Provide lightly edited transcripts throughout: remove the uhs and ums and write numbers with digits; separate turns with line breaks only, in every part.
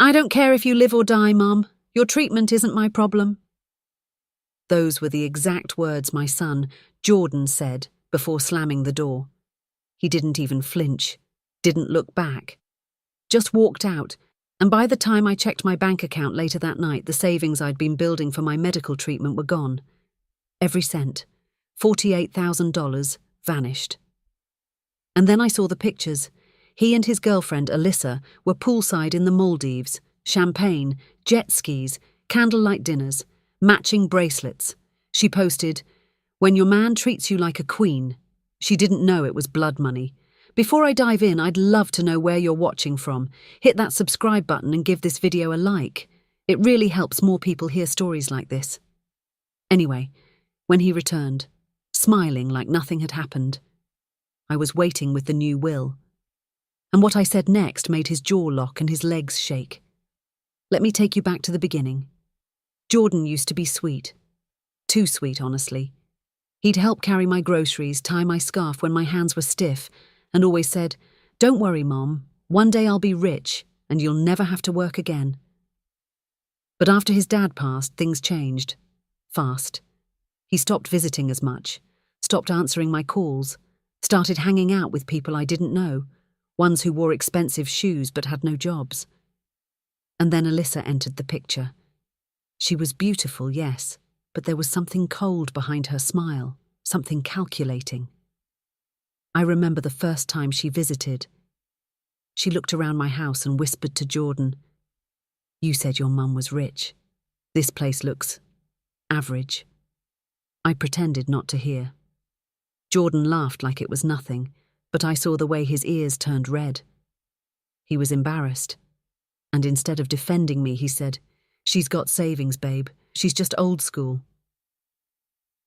I don't care if you live or die, Mum. Your treatment isn't my problem. Those were the exact words my son, Jordan, said before slamming the door. He didn't even flinch, didn't look back. Just walked out, and by the time I checked my bank account later that night, the savings I'd been building for my medical treatment were gone. Every cent, $48,000, vanished. And then I saw the pictures. He and his girlfriend, Alyssa, were poolside in the Maldives, champagne, jet skis, candlelight dinners, matching bracelets. She posted, "When your man treats you like a queen." She didn't know it was blood money. Before I dive in, I'd love to know where you're watching from. Hit that subscribe button and give this video a like. It really helps more people hear stories like this. Anyway, when he returned, smiling like nothing had happened, I was waiting with the new will. And what I said next made his jaw lock and his legs shake. Let me take you back to the beginning. Jordan used to be sweet. Too sweet, honestly. He'd help carry my groceries, tie my scarf when my hands were stiff, and always said, "Don't worry, Mom, one day I'll be rich and you'll never have to work again." But after his dad passed, things changed. Fast. He stopped visiting as much, stopped answering my calls, started hanging out with people I didn't know, ones who wore expensive shoes but had no jobs. And then Alyssa entered the picture. She was beautiful, yes, but there was something cold behind her smile, something calculating. I remember the first time she visited. She looked around my house and whispered to Jordan, "You said your mum was rich. This place looks average." I pretended not to hear. Jordan laughed like it was nothing, but I saw the way his ears turned red. He was embarrassed, and instead of defending me, he said, "She's got savings, babe. She's just old school."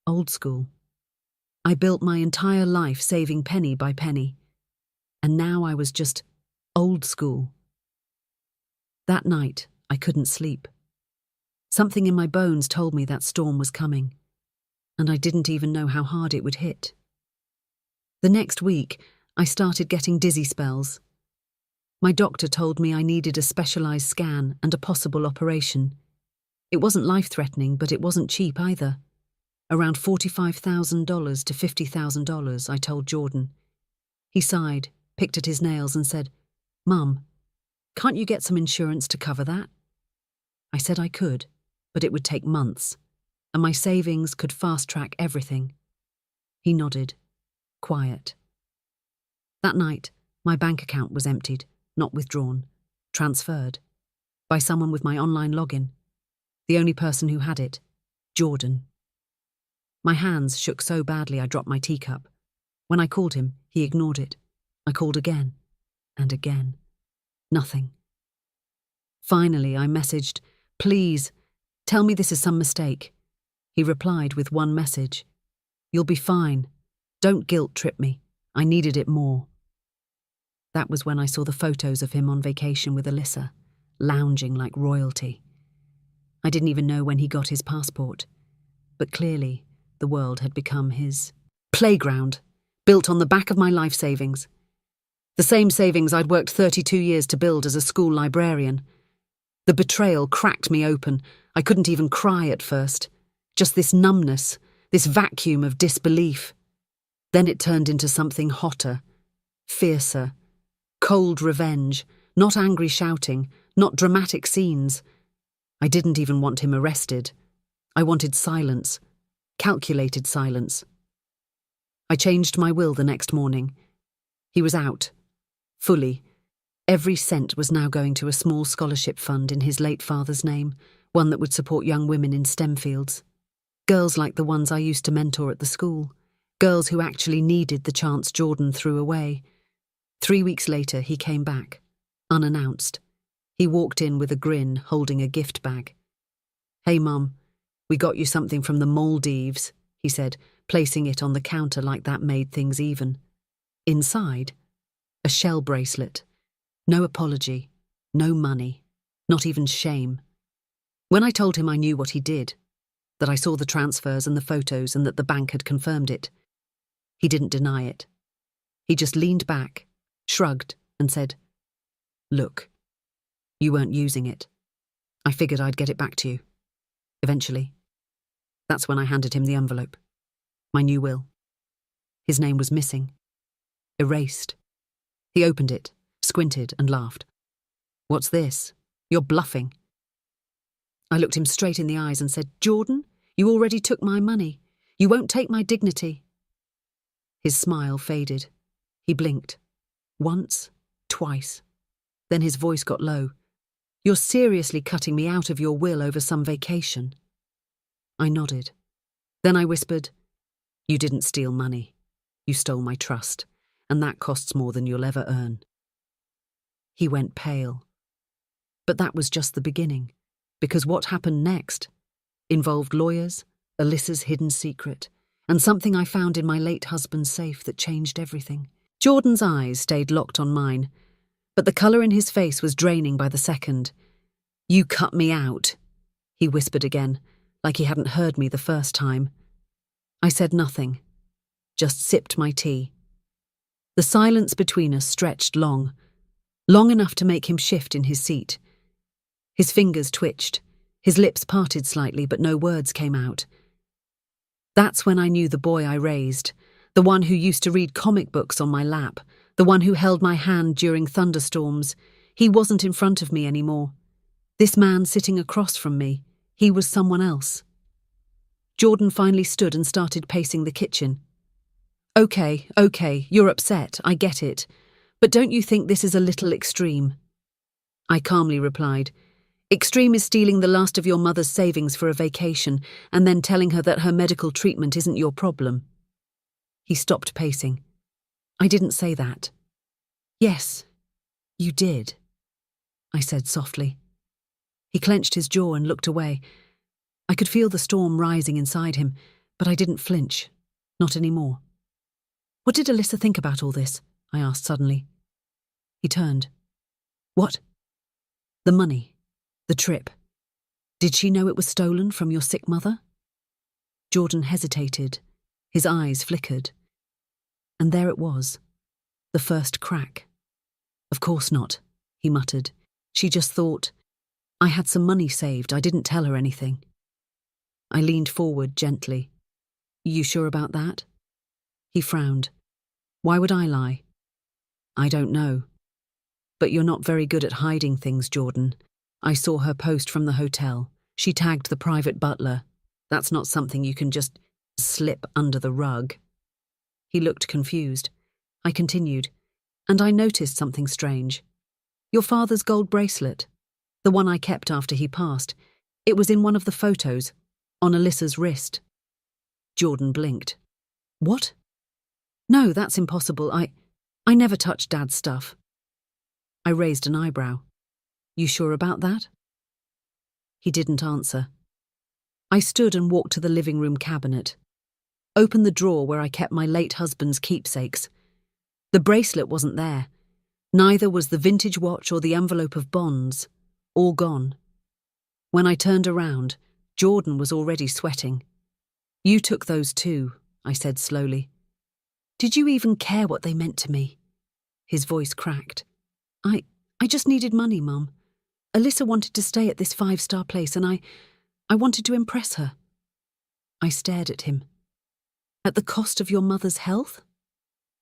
Old school. I built my entire life saving penny by penny, and now I was just old school. That night, I couldn't sleep. Something in my bones told me that storm was coming, and I didn't even know how hard it would hit. The next week, I started getting dizzy spells. My doctor told me I needed a specialized scan and a possible operation. It wasn't life-threatening, but it wasn't cheap either. Around $45,000 to $50,000, I told Jordan. He sighed, picked at his nails and said, "Mum, can't you get some insurance to cover that?" I said I could, but it would take months, and my savings could fast-track everything. He nodded, quiet. That night, my bank account was emptied, not withdrawn, transferred, by someone with my online login. The only person who had it, Jordan. My hands shook so badly I dropped my teacup. When I called him, he ignored it. I called again, and again. Nothing. Finally, I messaged, "Please, tell me this is some mistake." He replied with one message, "You'll be fine. Don't guilt-trip me. I needed it more." That was when I saw the photos of him on vacation with Alyssa, lounging like royalty. I didn't even know when he got his passport, but clearly the world had become his playground, built on the back of my life savings. The same savings I'd worked 32 years to build as a school librarian. The betrayal cracked me open. I couldn't even cry at first. Just this numbness, this vacuum of disbelief. Then it turned into something hotter, fiercer, cold revenge, not angry shouting, not dramatic scenes. I didn't even want him arrested. I wanted silence, calculated silence. I changed my will the next morning. He was out, fully. Every cent was now going to a small scholarship fund in his late father's name, one that would support young women in STEM fields. Girls like the ones I used to mentor at the school. Girls who actually needed the chance Jordan threw away. 3 weeks later, he came back, unannounced. He walked in with a grin, holding a gift bag. "Hey, Mum, we got you something from the Maldives," he said, placing it on the counter like that made things even. Inside, a shell bracelet. No apology, no money, not even shame. When I told him I knew what he did, that I saw the transfers and the photos and that the bank had confirmed it, he didn't deny it. He just leaned back, shrugged, and said, "Look, You weren't using it. I figured I'd get it back to you. Eventually. That's when I handed him the envelope. My new will. His name was missing. Erased. He opened it, squinted, and laughed. What's this? You're bluffing. I looked him straight in the eyes and said, Jordan, you already took my money. You won't take my dignity. His smile faded. He blinked. Once, twice. Then his voice got low. You're seriously cutting me out of your will over some vacation. I nodded. Then I whispered, You didn't steal money. You stole my trust, and that costs more than you'll ever earn. He went pale. But that was just the beginning, because what happened next involved lawyers, Alyssa's hidden secret, and something I found in my late husband's safe that changed everything. Jordan's eyes stayed locked on mine, but the colour in his face was draining by the second. You cut me out, he whispered again, like he hadn't heard me the first time. I said nothing, just sipped my tea. The silence between us stretched long enough to make him shift in his seat. His fingers twitched, his lips parted slightly, but no words came out. That's when I knew the boy I raised, the one who used to read comic books on my lap, the one who held my hand during thunderstorms. He wasn't in front of me anymore. This man sitting across from me, he was someone else. Jordan finally stood and started pacing the kitchen. Okay, you're upset, I get it. But don't you think this is a little extreme? I calmly replied, Extreme is stealing the last of your mother's savings for a vacation and then telling her that her medical treatment isn't your problem. He stopped pacing. I didn't say that. Yes, you did, I said softly. He clenched his jaw and looked away. I could feel the storm rising inside him, but I didn't flinch. Not anymore. What did Alyssa think about all this? I asked suddenly. He turned. What? The money. The trip. Did she know it was stolen from your sick mother? Jordan hesitated. His eyes flickered. And there it was. The first crack. Of course not, he muttered. She just thought, I had some money saved, I didn't tell her anything. I leaned forward gently. You sure about that? He frowned. Why would I lie? I don't know. But you're not very good at hiding things, Jordan. I saw her post from the hotel. She tagged the private butler. That's not something you can just slip under the rug. He looked confused. I continued, and I noticed something strange. Your father's gold bracelet, the one I kept after he passed, it was in one of the photos, on Alyssa's wrist. Jordan blinked. What? No, that's impossible. I never touched Dad's stuff. I raised an eyebrow. You sure about that? He didn't answer. I stood and walked to the living room cabinet, opened the drawer where I kept my late husband's keepsakes. The bracelet wasn't there. Neither was the vintage watch or the envelope of bonds. All gone. When I turned around, Jordan was already sweating. You took those too, I said slowly. Did you even care what they meant to me? His voice cracked. I just needed money, Mum. Alyssa wanted to stay at this 5-star place and I wanted to impress her. I stared at him. At the cost of your mother's health?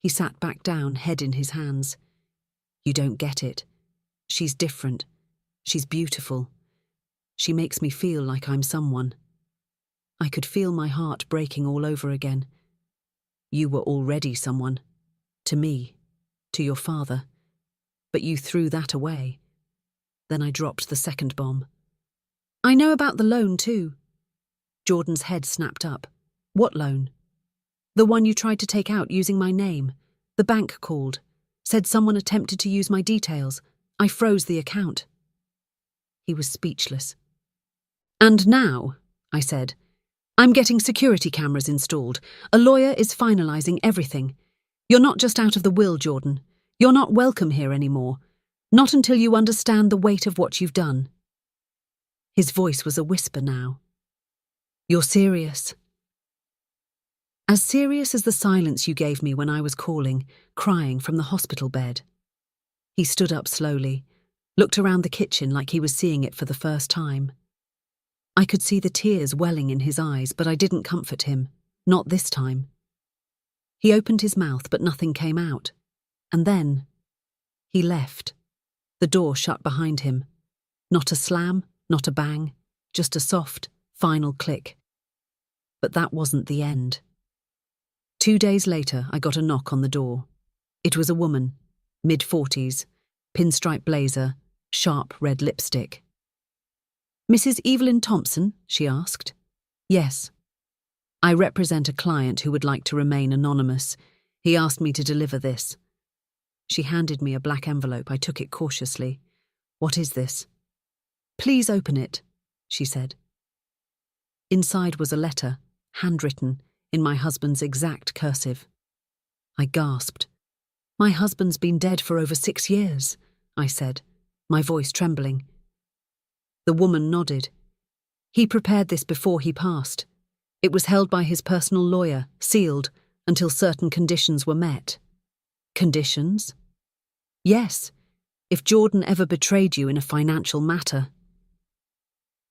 He sat back down, head in his hands. You don't get it. She's different. She's beautiful. She makes me feel like I'm someone. I could feel my heart breaking all over again. You were already someone. To me. To your father. But you threw that away. Then I dropped the second bomb. I know about the loan too. Jordan's head snapped up. What loan? The one you tried to take out using my name. The bank called. Said someone attempted to use my details. I froze the account. He was speechless. And now, I said, I'm getting security cameras installed. A lawyer is finalising everything. You're not just out of the will, Jordan. You're not welcome here anymore. Not until you understand the weight of what you've done. His voice was a whisper now. You're serious. As serious as the silence you gave me when I was calling, crying from the hospital bed. He stood up slowly, looked around the kitchen like he was seeing it for the first time. I could see the tears welling in his eyes, but I didn't comfort him, not this time. He opened his mouth, but nothing came out. And then he left. The door shut behind him. Not a slam, not a bang, just a soft, final click. But that wasn't the end. 2 days later, I got a knock on the door. It was a woman, mid-40s, pinstripe blazer, sharp red lipstick. "Mrs. Evelyn Thompson?" she asked. "Yes." "I represent a client who would like to remain anonymous. He asked me to deliver this." She handed me a black envelope. I took it cautiously. "What is this?" "Please open it," she said. Inside was a letter, handwritten, in my husband's exact cursive. I gasped. "My husband's been dead for over 6 years," I said, my voice trembling. The woman nodded. "He prepared this before he passed. It was held by his personal lawyer, sealed, until certain conditions were met." "Conditions?" "Yes, if Jordan ever betrayed you in a financial matter."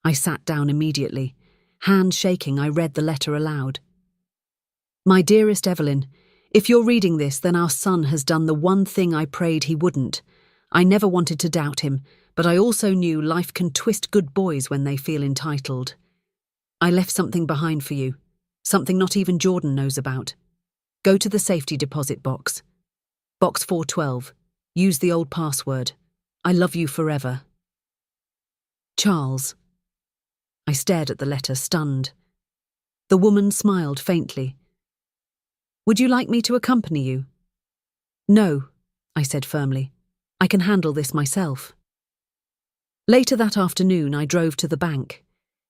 I sat down immediately. Hand shaking, I read the letter aloud. "My dearest Evelyn, if you're reading this, then our son has done the one thing I prayed he wouldn't. I never wanted to doubt him, but I also knew life can twist good boys when they feel entitled. I left something behind for you, something not even Jordan knows about. Go to the safety deposit box. Box 412. Use the old password. I love you forever. Charles." I stared at the letter, stunned. The woman smiled faintly. "Would you like me to accompany you?" "No," I said firmly. "I can handle this myself." Later that afternoon, I drove to the bank.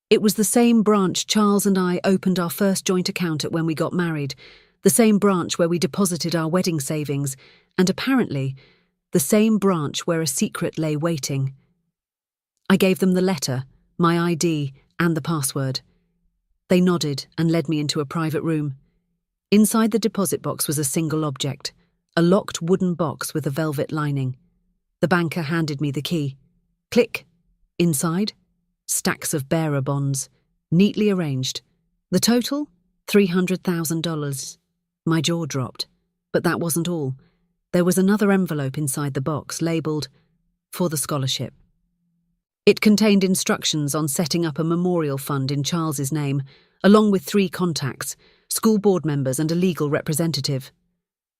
It was the same branch Charles and I opened our first joint account at when we got married, the same branch where we deposited our wedding savings, and apparently, the same branch where a secret lay waiting. I gave them the letter, my ID, and the password. They nodded and led me into a private room. Inside the deposit box was a single object, a locked wooden box with a velvet lining. The banker handed me the key. Click. Inside, stacks of bearer bonds, neatly arranged. The total? $300,000. My jaw dropped. But that wasn't all. There was another envelope inside the box, labelled, "For the scholarship." It contained instructions on setting up a memorial fund in Charles's name, along with 3 contacts, school board members and a legal representative.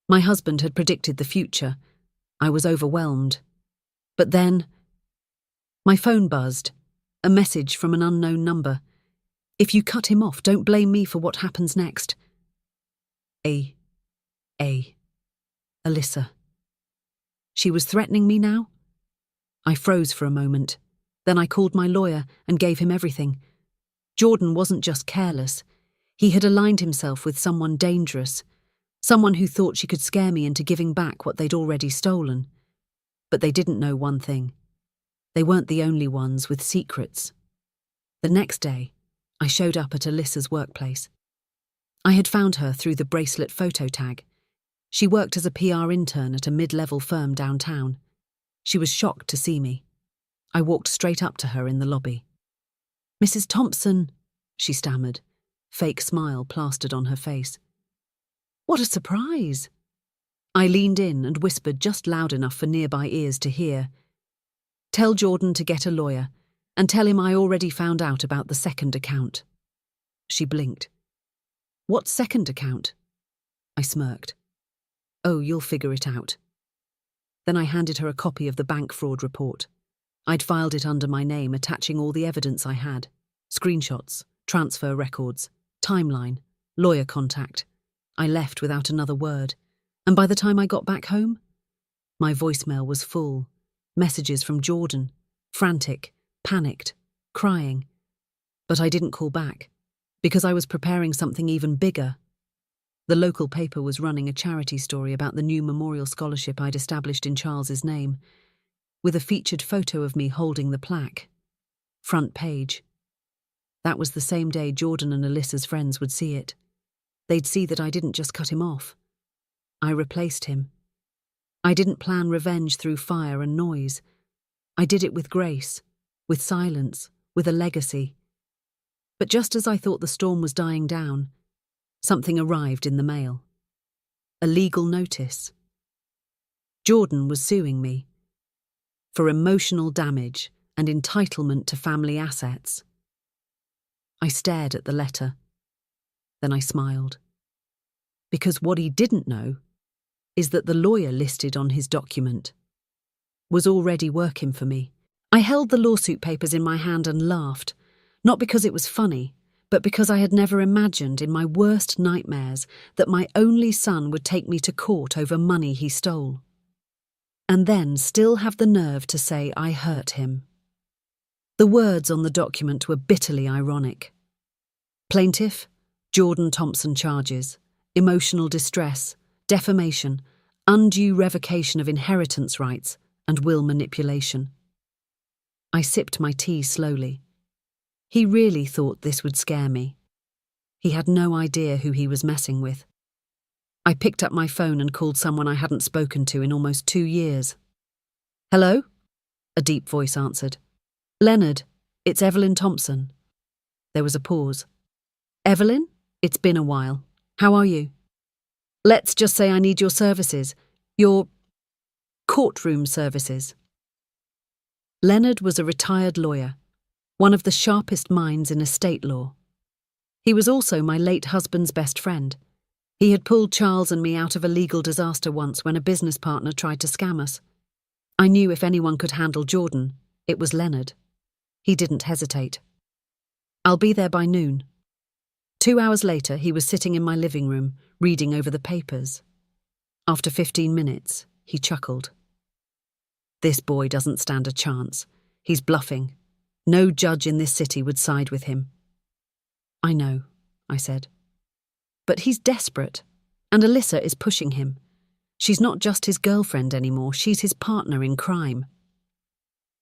My husband had predicted the future. I was overwhelmed. But then, my phone buzzed. A message from an unknown number. "If you cut him off, don't blame me for what happens next." Alyssa. She was threatening me now? I froze for a moment. Then I called my lawyer and gave him everything. Jordan wasn't just careless. He had aligned himself with someone dangerous, someone who thought she could scare me into giving back what they'd already stolen. But they didn't know one thing. They weren't the only ones with secrets. The next day, I showed up at Alyssa's workplace. I had found her through the bracelet photo tag. She worked as a PR intern at a mid-level firm downtown. She was shocked to see me. I walked straight up to her in the lobby. "Mrs. Thompson," she stammered, fake smile plastered on her face. "What a surprise!" I leaned in and whispered just loud enough for nearby ears to hear. "Tell Jordan to get a lawyer, and tell him I already found out about the second account." She blinked. "What second account?" I smirked. "Oh, you'll figure it out." Then I handed her a copy of the bank fraud report. I'd filed it under my name, attaching all the evidence I had. Screenshots, transfer records, timeline, lawyer contact. I left without another word, and by the time I got back home, my voicemail was full. Messages from Jordan, frantic, panicked, crying. But I didn't call back, because I was preparing something even bigger. The local paper was running a charity story about the new memorial scholarship I'd established in Charles's name, with a featured photo of me holding the plaque. Front page. That was the same day Jordan and Alyssa's friends would see it. They'd see that I didn't just cut him off. I replaced him. I didn't plan revenge through fire and noise. I did it with grace, with silence, with a legacy. But just as I thought the storm was dying down, something arrived in the mail. A legal notice. Jordan was suing me for emotional damage and entitlement to family assets. I stared at the letter. Then I smiled. Because what he didn't know is that the lawyer listed on his document was already working for me. I held the lawsuit papers in my hand and laughed, not because it was funny, but because I had never imagined in my worst nightmares that my only son would take me to court over money he stole. And then still have the nerve to say I hurt him. The words on the document were bitterly ironic. Plaintiff, Jordan Thompson charges, emotional distress, defamation, undue revocation of inheritance rights, and will manipulation. I sipped my tea slowly. He really thought this would scare me. He had no idea who he was messing with. I picked up my phone and called someone I hadn't spoken to in almost 2 years. Hello? A deep voice answered. Leonard, it's Evelyn Thompson. There was a pause. Evelyn? It's been a while. How are you? Let's just say I need your services. Your courtroom services. Leonard was a retired lawyer, one of the sharpest minds in estate law. He was also my late husband's best friend. He had pulled Charles and me out of a legal disaster once when a business partner tried to scam us. I knew if anyone could handle Jordan, it was Leonard. He didn't hesitate. I'll be there by noon. 2 hours later, he was sitting in my living room, reading over the papers. After 15 minutes, he chuckled. This boy doesn't stand a chance. He's bluffing. No judge in this city would side with him. I know, I said. But he's desperate, and Alyssa is pushing him. She's not just his girlfriend anymore, she's his partner in crime.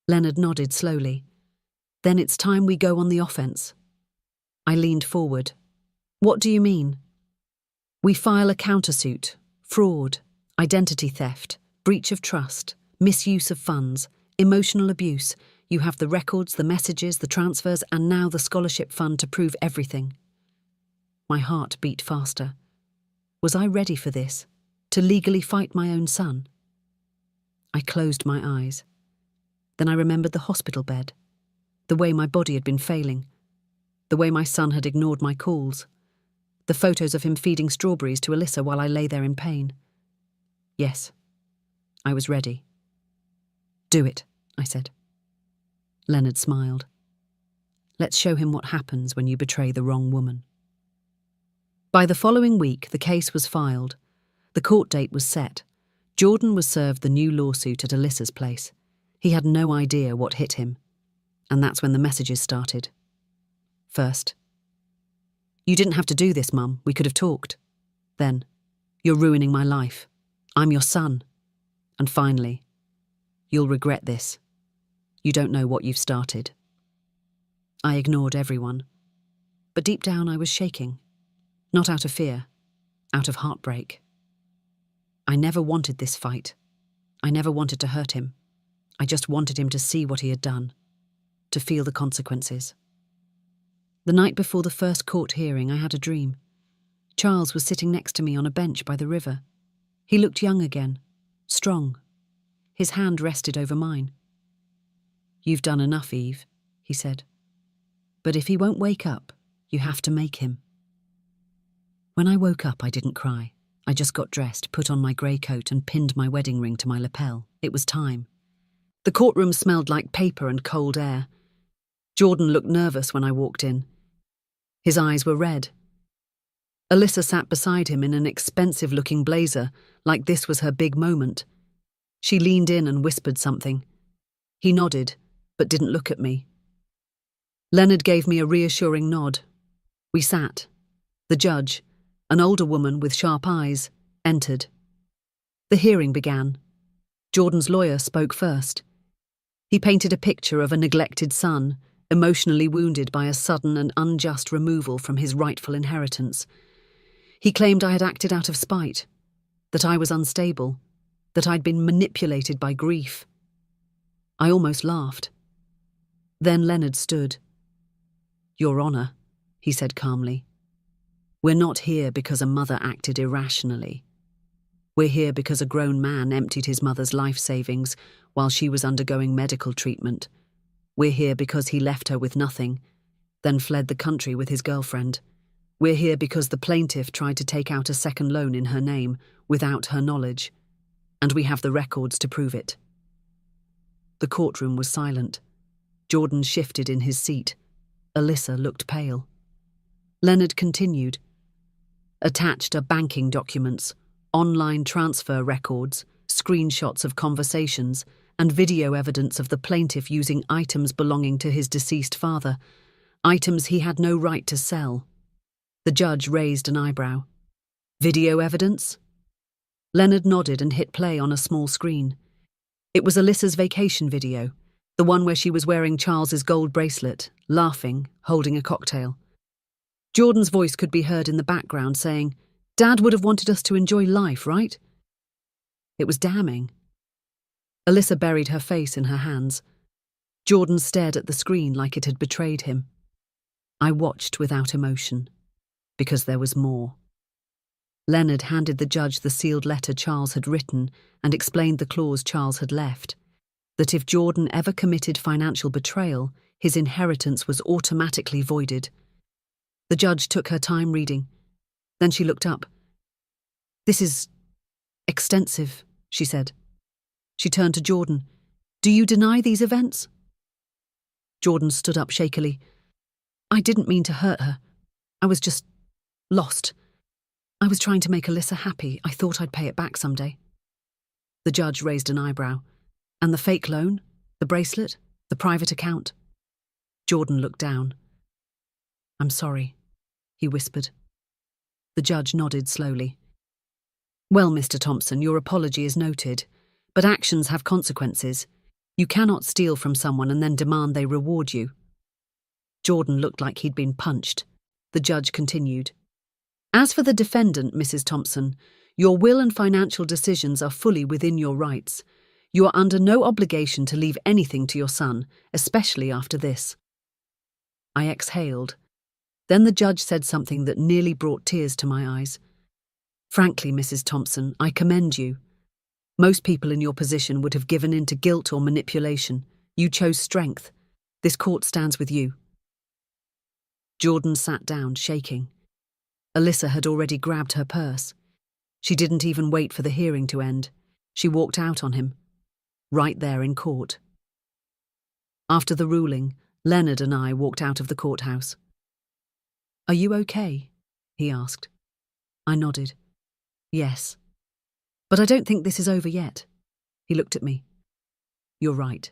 Leonard nodded slowly. Then it's time we go on the offense. I leaned forward. What do you mean? We file a countersuit, fraud, identity theft, breach of trust, misuse of funds, emotional abuse. You have the records, the messages, the transfers, and now the scholarship fund to prove everything. My heart beat faster. Was I ready for this? To legally fight my own son? I closed my eyes. Then I remembered the hospital bed, the way my body had been failing, the way my son had ignored my calls, the photos of him feeding strawberries to Alyssa while I lay there in pain. Yes, I was ready. Do it, I said. Leonard smiled. Let's show him what happens when you betray the wrong woman. By the following week, the case was filed. The court date was set. Jordan was served the new lawsuit at Alyssa's place. He had no idea what hit him. And that's when the messages started. First, you didn't have to do this, Mum. We could have talked. Then, you're ruining my life. I'm your son. And finally, you'll regret this. You don't know what you've started. I ignored everyone. But deep down I was shaking. Not out of fear, out of heartbreak. I never wanted this fight. I never wanted to hurt him. I just wanted him to see what he had done, to feel the consequences. The night before the first court hearing, I had a dream. Charles was sitting next to me on a bench by the river. He looked young again, strong. His hand rested over mine. You've done enough, Eve, he said. But if he won't wake up, you have to make him. When I woke up, I didn't cry. I just got dressed, put on my grey coat and pinned my wedding ring to my lapel. It was time. The courtroom smelled like paper and cold air. Jordan looked nervous when I walked in. His eyes were red. Alyssa sat beside him in an expensive-looking blazer, like this was her big moment. She leaned in and whispered something. He nodded, but didn't look at me. Leonard gave me a reassuring nod. We sat. The judge, an older woman with sharp eyes, entered. The hearing began. Jordan's lawyer spoke first. He painted a picture of a neglected son, emotionally wounded by a sudden and unjust removal from his rightful inheritance. He claimed I had acted out of spite, that I was unstable, that I'd been manipulated by grief. I almost laughed. Then Leonard stood. "Your Honour," he said calmly, "we're not here because a mother acted irrationally. We're here because a grown man emptied his mother's life savings while she was undergoing medical treatment. We're here because he left her with nothing, then fled the country with his girlfriend. We're here because the plaintiff tried to take out a second loan in her name without her knowledge, and we have the records to prove it." The courtroom was silent. Jordan shifted in his seat. Alyssa looked pale. Leonard continued. "Attached are banking documents, online transfer records, screenshots of conversations, and video evidence of the plaintiff using items belonging to his deceased father, items he had no right to sell." The judge raised an eyebrow. "Video evidence?" Leonard nodded and hit play on a small screen. It was Alyssa's vacation video, the one where she was wearing Charles's gold bracelet, laughing, holding a cocktail. Jordan's voice could be heard in the background saying, "Dad would have wanted us to enjoy life, right?" It was damning. Alyssa buried her face in her hands. Jordan stared at the screen like it had betrayed him. I watched without emotion, because there was more. Leonard handed the judge the sealed letter Charles had written and explained the clause Charles had left, that if Jordan ever committed financial betrayal, his inheritance was automatically voided. The judge took her time reading. Then she looked up. "This is extensive," she said. She turned to Jordan. "Do you deny these events?" Jordan stood up shakily. "I didn't mean to hurt her. I was just lost. I was trying to make Alyssa happy. I thought I'd pay it back someday." The judge raised an eyebrow. "And the fake loan? The bracelet? The private account?" Jordan looked down. "I'm sorry," he whispered. The judge nodded slowly. "Well, Mr. Thompson, your apology is noted, but actions have consequences. You cannot steal from someone and then demand they reward you." Jordan looked like he'd been punched. The judge continued. "As for the defendant, Mrs. Thompson, your will and financial decisions are fully within your rights. You are under no obligation to leave anything to your son, especially after this." I exhaled. Then the judge said something that nearly brought tears to my eyes. "Frankly, Mrs. Thompson, I commend you. Most people in your position would have given in to guilt or manipulation. You chose strength. This court stands with you." Jordan sat down, shaking. Alyssa had already grabbed her purse. She didn't even wait for the hearing to end. She walked out on him, right there in court. After the ruling, Leonard and I walked out of the courthouse. "Are you okay?" he asked. I nodded. "Yes. But I don't think this is over yet." He looked at me. "You're right."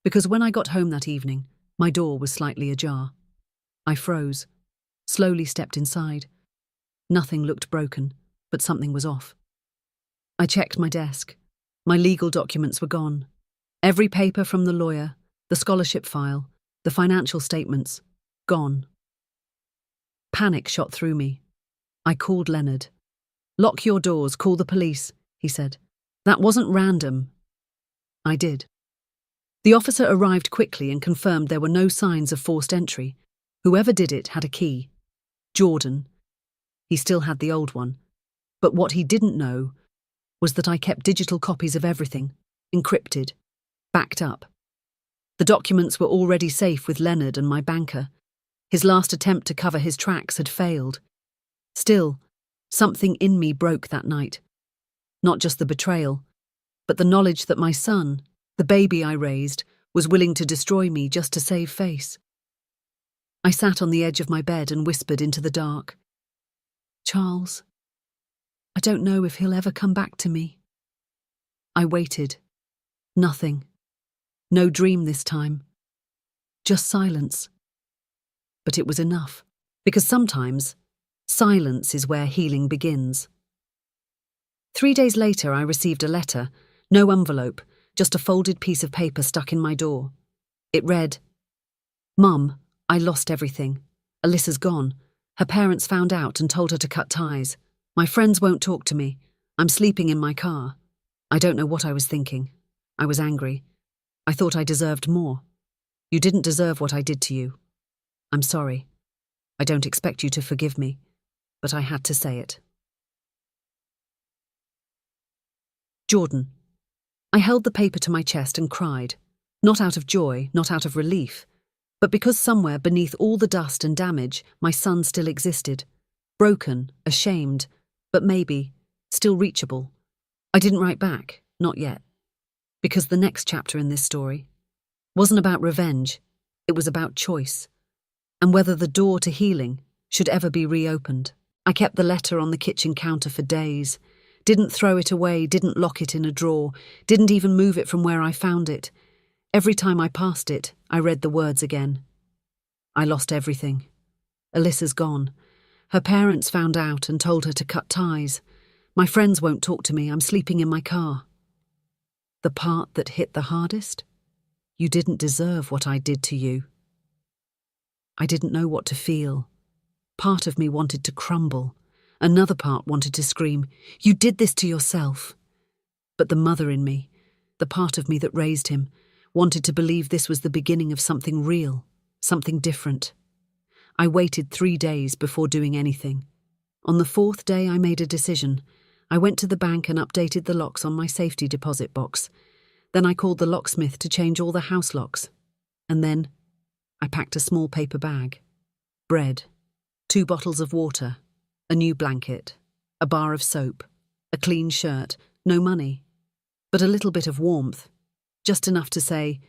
Because when I got home that evening, my door was slightly ajar. I froze, slowly stepped inside. Nothing looked broken, but something was off. I checked my desk. My legal documents were gone. Every paper from the lawyer, the scholarship file, the financial statements, gone. Panic shot through me. I called Leonard. "Lock your doors, call the police," he said. "That wasn't random." I did. The officer arrived quickly and confirmed there were no signs of forced entry. Whoever did it had a key. Jordan. He still had the old one. But what he didn't know was that I kept digital copies of everything, encrypted, backed up. The documents were already safe with Leonard and my banker. His last attempt to cover his tracks had failed. Still, something in me broke that night. Not just the betrayal, but the knowledge that my son, the baby I raised, was willing to destroy me just to save face. I sat on the edge of my bed and whispered into the dark. "Charles, I don't know if he'll ever come back to me." I waited. Nothing. No dream this time. Just silence. But it was enough, because sometimes silence is where healing begins. 3 days later, I received a letter, no envelope, just a folded piece of paper stuck in my door. It read, "Mum, I lost everything. Alyssa's gone. Her parents found out and told her to cut ties. My friends won't talk to me. I'm sleeping in my car. I don't know what I was thinking. I was angry. I thought I deserved more. You didn't deserve what I did to you. I'm sorry. I don't expect you to forgive me, but I had to say it. Jordan. I held the paper to my chest and cried, not out of joy, not out of relief, but because somewhere beneath all the dust and damage, my son still existed, broken, ashamed, but maybe still reachable. I didn't write back, not yet, because the next chapter in this story wasn't about revenge, it was about choice, and whether the door to healing should ever be reopened. I kept the letter on the kitchen counter for days, didn't throw it away, didn't lock it in a drawer, didn't even move it from where I found it. Every time I passed it, I read the words again. I lost everything. Alyssa's gone. Her parents found out and told her to cut ties. My friends won't talk to me, I'm sleeping in my car. The part that hit the hardest? You didn't deserve what I did to you. I didn't know what to feel. Part of me wanted to crumble. Another part wanted to scream, you did this to yourself. But the mother in me, the part of me that raised him, wanted to believe this was the beginning of something real, something different. I waited 3 days before doing anything. On the 4th day, I made a decision. I went to the bank and updated the locks on my safety deposit box. Then I called the locksmith to change all the house locks. And then I packed a small paper bag. Bread, 2 bottles of water, a new blanket, a bar of soap, a clean shirt, no money, but a little bit of warmth, just enough to say,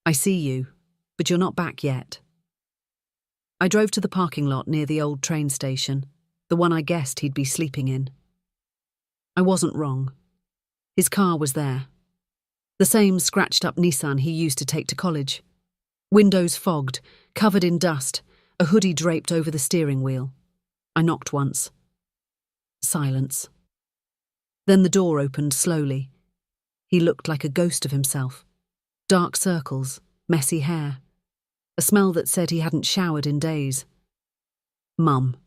I see you, but you're not back yet. I drove to the parking lot near the old train station, the one I guessed he'd be sleeping in. I wasn't wrong. His car was there. The same scratched-up Nissan he used to take to college. Windows fogged, covered in dust, a hoodie draped over the steering wheel. I knocked once. Silence. Then the door opened slowly. He looked like a ghost of himself. Dark circles, messy hair. A smell that said he hadn't showered in days. Mum,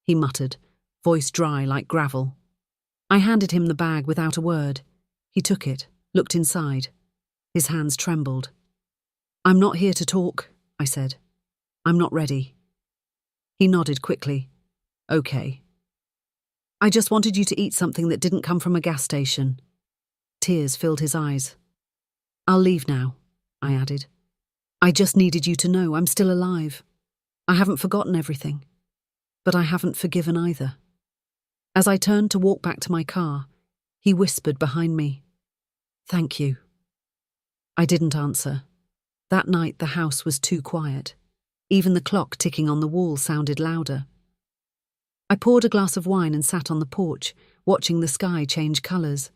he muttered, voice dry like gravel. I handed him the bag without a word. He took it, looked inside. His hands trembled. I'm not here to talk, I said. I'm not ready. He nodded quickly. Okay. I just wanted you to eat something that didn't come from a gas station. Tears filled his eyes. I'll leave now, I added. I just needed you to know I'm still alive. I haven't forgotten everything, but I haven't forgiven either. As I turned to walk back to my car, he whispered behind me, Thank you. I didn't answer. That night the house was too quiet. Even the clock ticking on the wall sounded louder. I poured a glass of wine and sat on the porch, watching the sky change colours.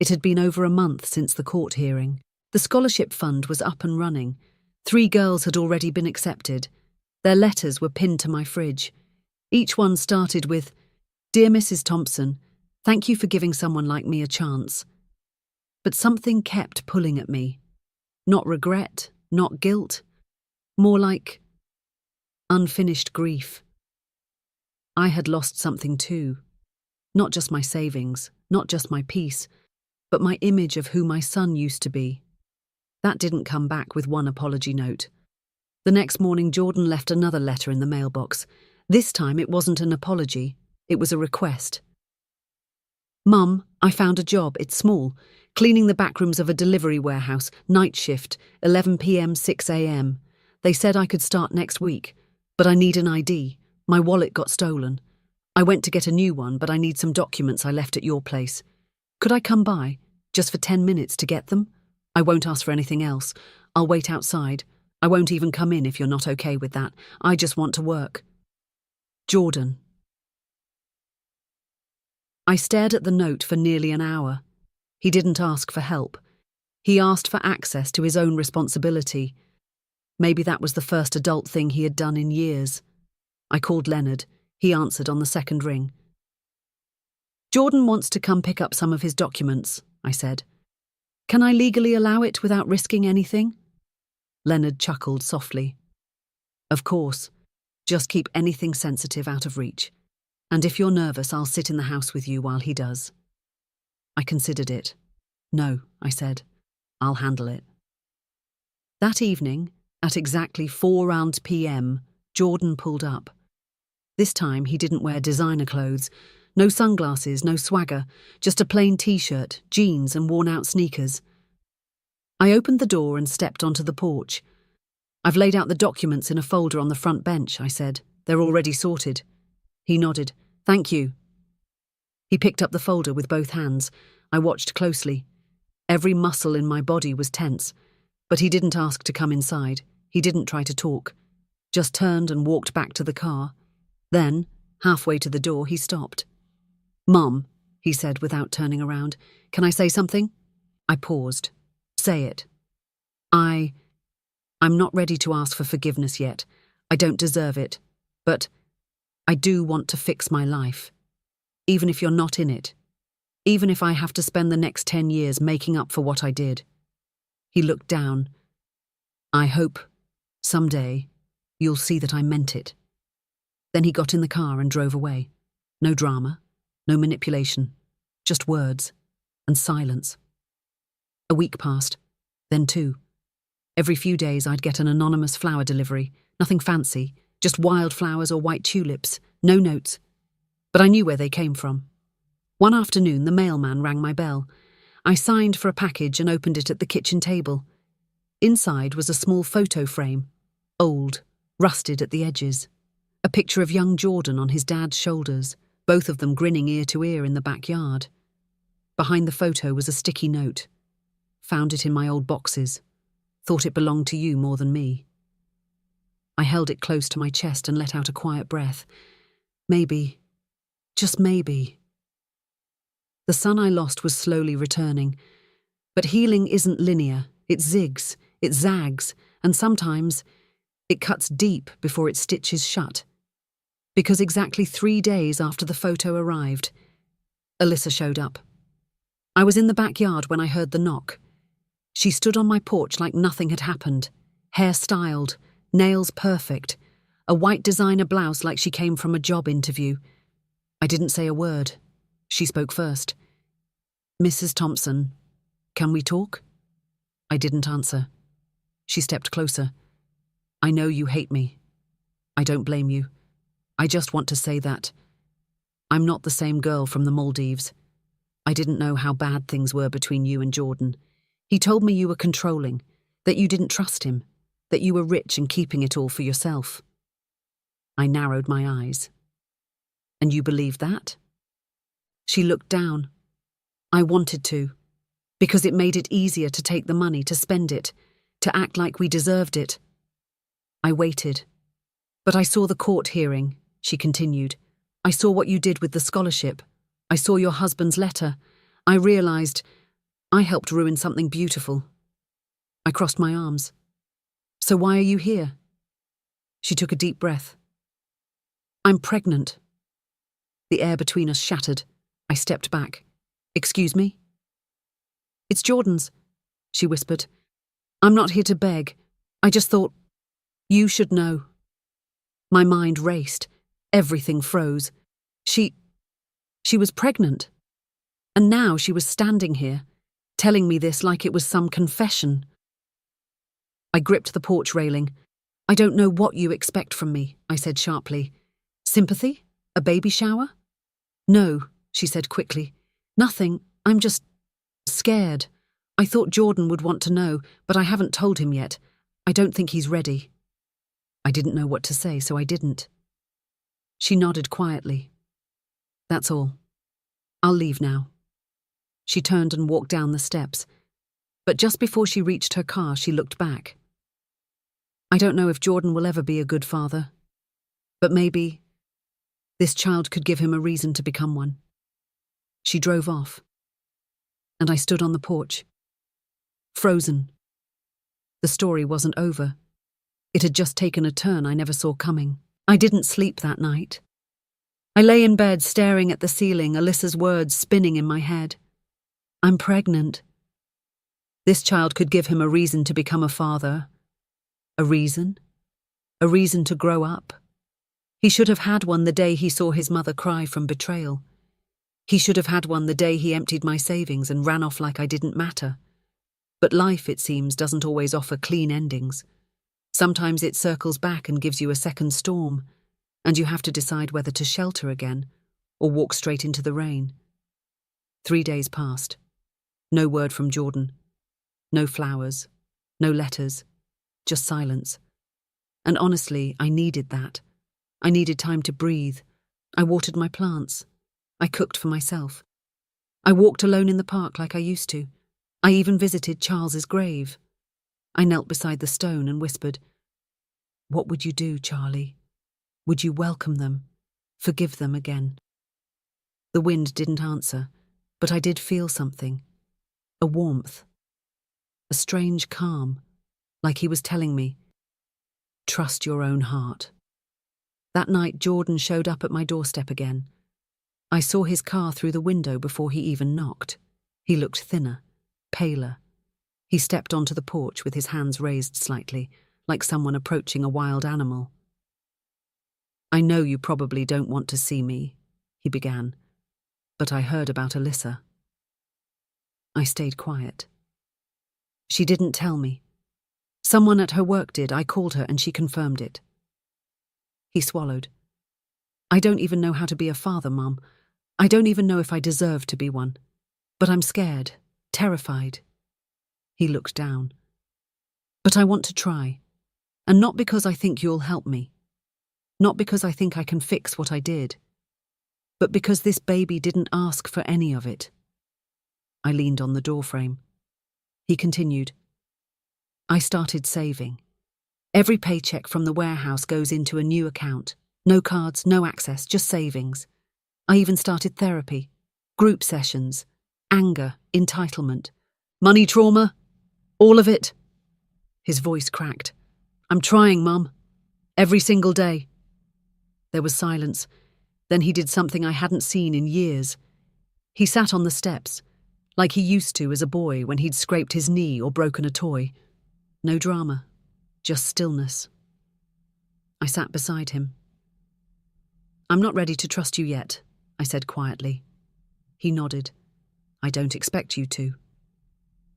It had been over a month since the court hearing. The scholarship fund was up and running. 3 girls had already been accepted. Their letters were pinned to my fridge. Each one started with, Dear Mrs. Thompson, thank you for giving someone like me a chance. But something kept pulling at me. Not regret, not guilt. More like unfinished grief. I had lost something too. Not just my savings, not just my peace, but my image of who my son used to be. That didn't come back with one apology note. The next morning, Jordan left another letter in the mailbox. This time it wasn't an apology, it was a request. Mum, I found a job, it's small, cleaning the back rooms of a delivery warehouse, night shift, 11 p.m, 6 a.m. They said I could start next week, but I need an ID. My wallet got stolen. I went to get a new one, but I need some documents I left at your place. Could I come by, just for 10 minutes to get them? I won't ask for anything else. I'll wait outside. I won't even come in if you're not okay with that. I just want to work. Jordan. I stared at the note for nearly an hour. He didn't ask for help. He asked for access to his own responsibility. Maybe that was the first adult thing he had done in years. I called Leonard. He answered on the second ring. Jordan wants to come pick up some of his documents, I said. Can I legally allow it without risking anything? Leonard chuckled softly. Of course. Just keep anything sensitive out of reach. And if you're nervous, I'll sit in the house with you while he does. I considered it. No, I said. I'll handle it. That evening, at exactly 4 p.m, Jordan pulled up. This time he didn't wear designer clothes. No sunglasses, no swagger, just a plain t-shirt, jeans and worn-out sneakers. I opened the door and stepped onto the porch. "I've laid out the documents in a folder on the front bench," I said. "They're already sorted." He nodded. "Thank you." He picked up the folder with both hands. I watched closely. Every muscle in my body was tense, but he didn't ask to come inside. He didn't try to talk. Just turned and walked back to the car. Then, halfway to the door, he stopped. "Mom," he said without turning around, "can I say something?" I paused. "Say it." I'm not ready to ask for forgiveness yet. I don't deserve it. But I do want to fix my life. Even if you're not in it. Even if I have to spend the next 10 years making up for what I did. He looked down. "I hope, someday, you'll see that I meant it." Then he got in the car and drove away. No drama, no manipulation, just words and silence. A week passed, then 2. Every few days I'd get an anonymous flower delivery, nothing fancy, just wildflowers or white tulips, no notes. But I knew where they came from. One afternoon, the mailman rang my bell. I signed for a package and opened it at the kitchen table. Inside was a small photo frame, old, rusted at the edges. A picture of young Jordan on his dad's shoulders, both of them grinning ear to ear in the backyard. Behind the photo was a sticky note. "Found it in my old boxes. Thought it belonged to you more than me." I held it close to my chest and let out a quiet breath. Maybe, just maybe. The son I lost was slowly returning. But healing isn't linear. It zigs, it zags, and sometimes it cuts deep before it stitches shut. Because exactly 3 days after the photo arrived, Alyssa showed up. I was in the backyard when I heard the knock. She stood on my porch like nothing had happened, hair styled, nails perfect, a white designer blouse like she came from a job interview. I didn't say a word. She spoke first. "Mrs. Thompson, can we talk?" I didn't answer. She stepped closer. "I know you hate me. I don't blame you. I just want to say that I'm not the same girl from the Maldives. I didn't know how bad things were between you and Jordan. He told me you were controlling, that you didn't trust him, that you were rich and keeping it all for yourself." I narrowed my eyes. "And you believe that?" She looked down. "I wanted to, because it made it easier to take the money, to spend it, to act like we deserved it." I waited. "But I saw the court hearing," she continued. "I saw what you did with the scholarship. I saw your husband's letter. I realized I helped ruin something beautiful." I crossed my arms. "So why are you here?" She took a deep breath. "I'm pregnant." The air between us shattered. I stepped back. "Excuse me?" "It's Jordan's," she whispered. "I'm not here to beg. I just thought, you should know." My mind raced. Everything froze. She was pregnant. And now she was standing here, telling me this like it was some confession. I gripped the porch railing. "I don't know what you expect from me," I said sharply. "Sympathy? A baby shower?" "No," she said quickly. "Nothing. I'm just scared. I thought Jordan would want to know, but I haven't told him yet. I don't think he's ready." I didn't know what to say, so I didn't. She nodded quietly. "That's all. I'll leave now." She turned and walked down the steps. But just before she reached her car, she looked back. "I don't know if Jordan will ever be a good father, but maybe this child could give him a reason to become one." She drove off, and I stood on the porch, frozen. The story wasn't over. It had just taken a turn I never saw coming. I didn't sleep that night. I lay in bed staring at the ceiling, Alyssa's words spinning in my head. "I'm pregnant." This child could give him a reason to become a father. A reason? A reason to grow up. He should have had one the day he saw his mother cry from betrayal. He should have had one the day he emptied my savings and ran off like I didn't matter. But life, it seems, doesn't always offer clean endings. Sometimes it circles back and gives you a second storm, and you have to decide whether to shelter again or walk straight into the rain. 3 days passed. No word from Jordan. No flowers. No letters. Just silence. And honestly, I needed that. I needed time to breathe. I watered my plants. I cooked for myself. I walked alone in the park like I used to. I even visited Charles's grave. I knelt beside the stone and whispered, "What would you do, Charlie? Would you welcome them? Forgive them again?" The wind didn't answer, but I did feel something. A warmth. A strange calm, like he was telling me, "Trust your own heart." That night, Jordan showed up at my doorstep again. I saw his car through the window before he even knocked. He looked thinner, paler. He stepped onto the porch with his hands raised slightly, like someone approaching a wild animal. "I know you probably don't want to see me," he began, "but I heard about Alyssa." I stayed quiet. She didn't tell me. Someone at her work did. I called her and she confirmed it. He swallowed. "I don't even know how to be a father, Mum. I don't even know if I deserve to be one. But I'm scared, terrified." He looked down. "But I want to try. And not because I think you'll help me. Not because I think I can fix what I did. But because this baby didn't ask for any of it." I leaned on the doorframe. He continued. "I started saving. Every paycheck from the warehouse goes into a new account. No cards, no access, just savings. I even started therapy, group sessions, anger, entitlement, money trauma, all of it." His voice cracked. "I'm trying, Mum. Every single day." There was silence. Then he did something I hadn't seen in years. He sat on the steps, like he used to as a boy when he'd scraped his knee or broken a toy. No drama, just stillness. I sat beside him. "I'm not ready to trust you yet," I said quietly. He nodded. "I don't expect you to.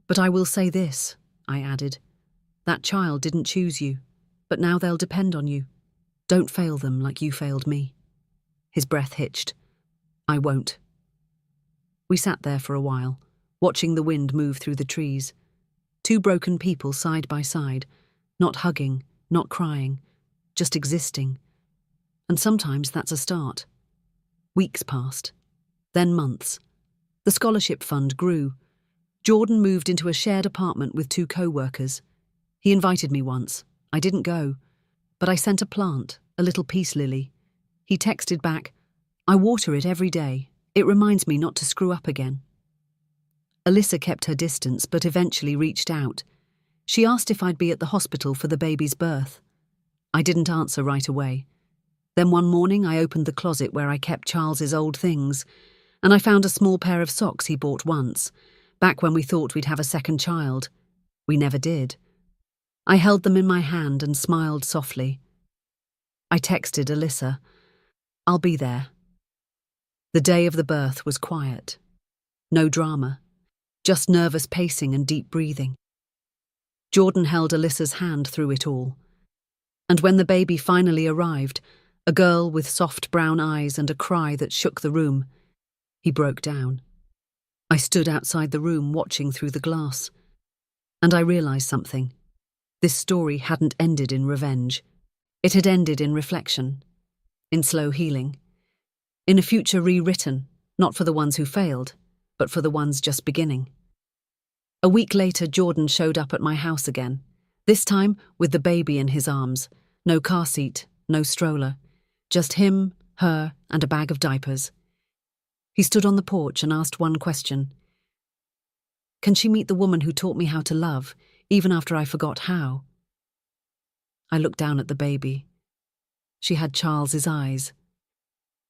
But I will say this," I added. "That child didn't choose you, but now they'll depend on you. Don't fail them like you failed me." His breath hitched. "I won't." We sat there for a while, watching the wind move through the trees. Two broken people side by side, not hugging, not crying, just existing. And sometimes that's a start. Weeks passed, then months. The scholarship fund grew. Jordan moved into a shared apartment with 2 co-workers. He invited me once. I didn't go, but I sent a plant, a little peace lily. He texted back, "I water it every day. It reminds me not to screw up again." Alyssa kept her distance but eventually reached out. She asked if I'd be at the hospital for the baby's birth. I didn't answer right away. Then one morning I opened the closet where I kept Charles's old things, and I found a small pair of socks he bought once, back when we thought we'd have a second child. We never did. I held them in my hand and smiled softly. I texted Alyssa, "I'll be there." The day of the birth was quiet. No drama, just nervous pacing and deep breathing. Jordan held Alyssa's hand through it all. And when the baby finally arrived, a girl with soft brown eyes and a cry that shook the room, he broke down. I stood outside the room watching through the glass. And I realized something. This story hadn't ended in revenge. It had ended in reflection, in slow healing, in a future rewritten, not for the ones who failed, but for the ones just beginning. A week later, Jordan showed up at my house again, this time with the baby in his arms. No car seat, no stroller, just him, her, and a bag of diapers. He stood on the porch and asked one question. "Can she meet the woman who taught me how to love, even after I forgot how?" I looked down at the baby. She had Charles's eyes.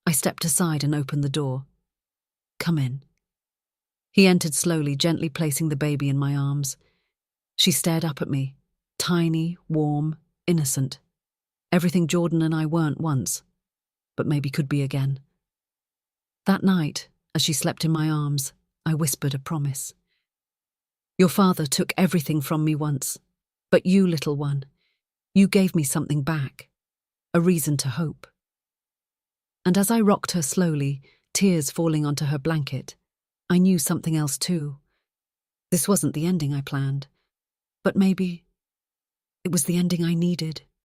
I stepped aside and opened the door. "Come in." He entered slowly, gently placing the baby in my arms. She stared up at me, tiny, warm, innocent. Everything Jordan and I weren't once, but maybe could be again. That night, as she slept in my arms, I whispered a promise. Your father took everything from me once, but you, little one, you gave me something back, a reason to hope. And as I rocked her slowly, tears falling onto her blanket, I knew something else too. This wasn't the ending I planned, but maybe it was the ending I needed.